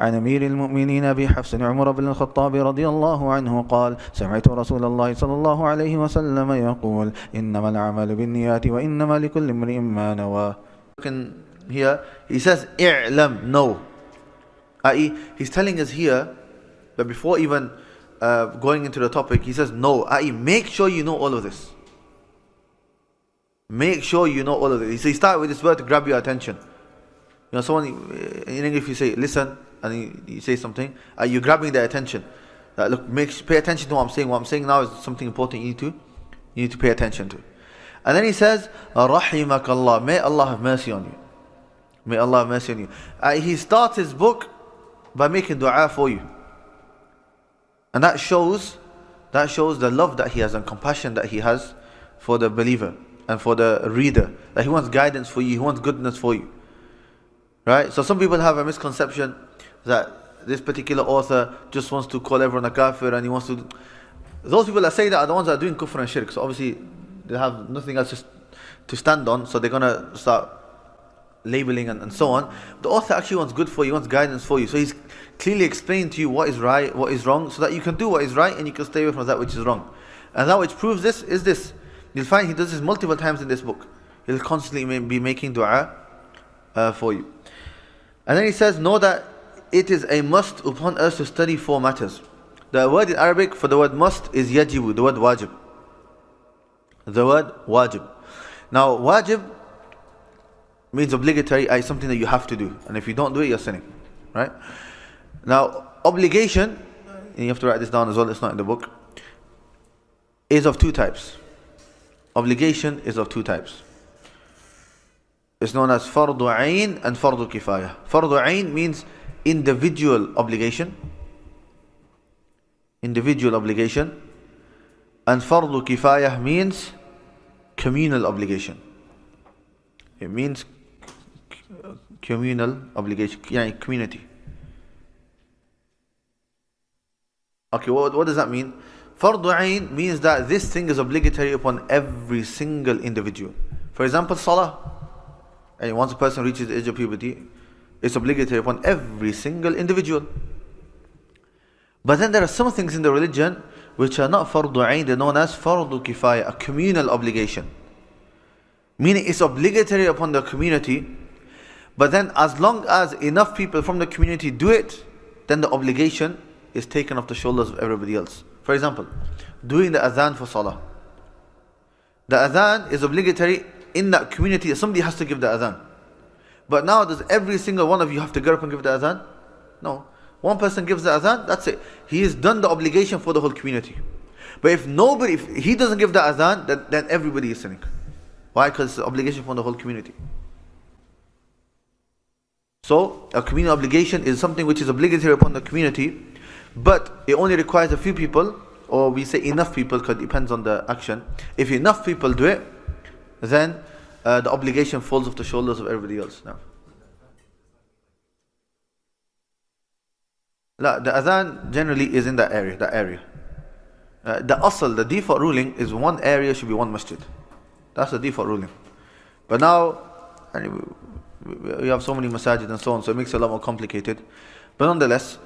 عن أمير المؤمنين أبي حفص عمر بن الخطاب رضي الله عنه قال سمعت رسول الله صلى الله عليه وسلم يقول إنما العمل بالنيات وإنما لكل امرئ ما نوى. Here he says i'lam, know, i.e. he's telling us here that before even going into the topic, he says no, i.e. make sure you know all of this. Make sure you know all of this. So he started with this word to grab your attention. You know, someone in English, you say listen, and you say something, you're grabbing their attention. Look, pay attention to what I'm saying. What I'm saying now is something important you need to pay attention to. And then he says, Rahimakallah, may Allah have mercy on you. May Allah have mercy on you. He starts his book by making dua for you. And that shows the love that he has and compassion that he has for the believer and for the reader. That he wants guidance for you, he wants goodness for you. Right? So some people have a misconception that this particular author just wants to call everyone a kafir and he wants to... Those people that say that are the ones that are doing kufr and shirk. So obviously they have nothing else to stand on, so they're going to start labeling and so on. The author actually wants good for you, wants guidance for you. So he's clearly explained to you what is right, what is wrong, so that you can do what is right and you can stay away from that which is wrong. And that which proves this is this. You'll find he does this multiple times in this book. He'll constantly be making dua for you. And then he says, know that it is a must upon us to study 4 matters. The word in Arabic for the word must is yajibu, the word wajib. The word wajib. Now wajib means obligatory, something that you have to do. And if you don't do it, you're sinning. Right? Now obligation, and you have to write this down as well, it's not in the book, is of 2 types. Obligation is of 2 types. It's known as fardu ayn and fardu kifayah. Fardu ayn means individual obligation. Individual obligation. And fardu kifayah means communal obligation. It means communal obligation, community. Okay, what does that mean? Fardu ayn means that this thing is obligatory upon every single individual. For example, salah. And once a person reaches the age of puberty, it's obligatory upon every single individual. But then there are some things in the religion which are not fardu ayn, they're known as fardu kifayah, a communal obligation. Meaning it's obligatory upon the community, but then as long as enough people from the community do it, then the obligation is taken off the shoulders of everybody else. For example, doing the adhan for salah. The adhan is obligatory in that community. Somebody has to give the adhan. But now does every single one of you have to get up and give the adhan? No. One person gives the adhan, that's it. He has done the obligation for the whole community. But if he doesn't give the adhan, then everybody is sinning. Why? Because it's an obligation for the whole community. So a communal obligation is something which is obligatory upon the community, but it only requires a few people, or we say enough people, because it depends on the action. If enough people do it, then the obligation falls off the shoulders of everybody else. Now, the adhan generally is in that area. The asl, the default ruling is one area should be one masjid. That's the default ruling. But now, we have so many masajid and so on, so it makes it a lot more complicated. But nonetheless,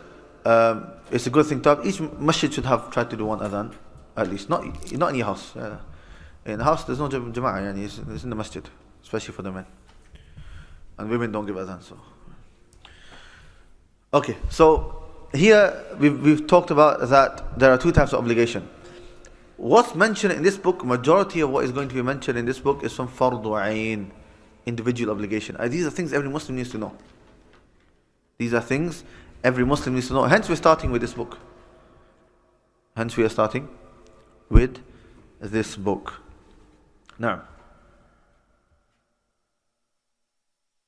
it's a good thing to have. Each masjid should have tried to do one adhan, at least. Not in your house. In the house, there's no jama'ah, it's in the masjid, especially for the men. And women don't give adhan, so. Okay, so here we've talked about that there are 2 types of obligation. What's mentioned in this book, majority of what is going to be mentioned in this book is from fardu ayn, individual obligation. These are things every Muslim needs to know. These are things every Muslim needs to know. Hence we're starting with this book. Hence we are starting with this book. Now,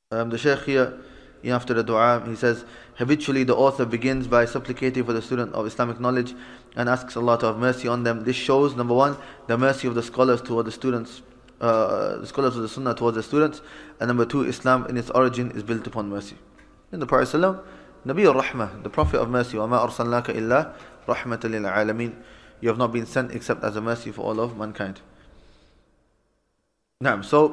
the Shaykh here, after the dua, he says, habitually the author begins by supplicating for the student of Islamic knowledge and asks Allah to have mercy on them. This shows, number 1, the mercy of the scholars toward the students, the scholars of the Sunnah towards the students, and number 2, Islam in its origin is built upon mercy. In the Prophet ﷺ, Nabi al-Rahmah, the Prophet of mercy, وَمَا أَرْسَلْنَاكَ إِلَّا رَحْمَةً لِلْعَالَمِينَ. You have not been sent except as a mercy for all of mankind. Now, so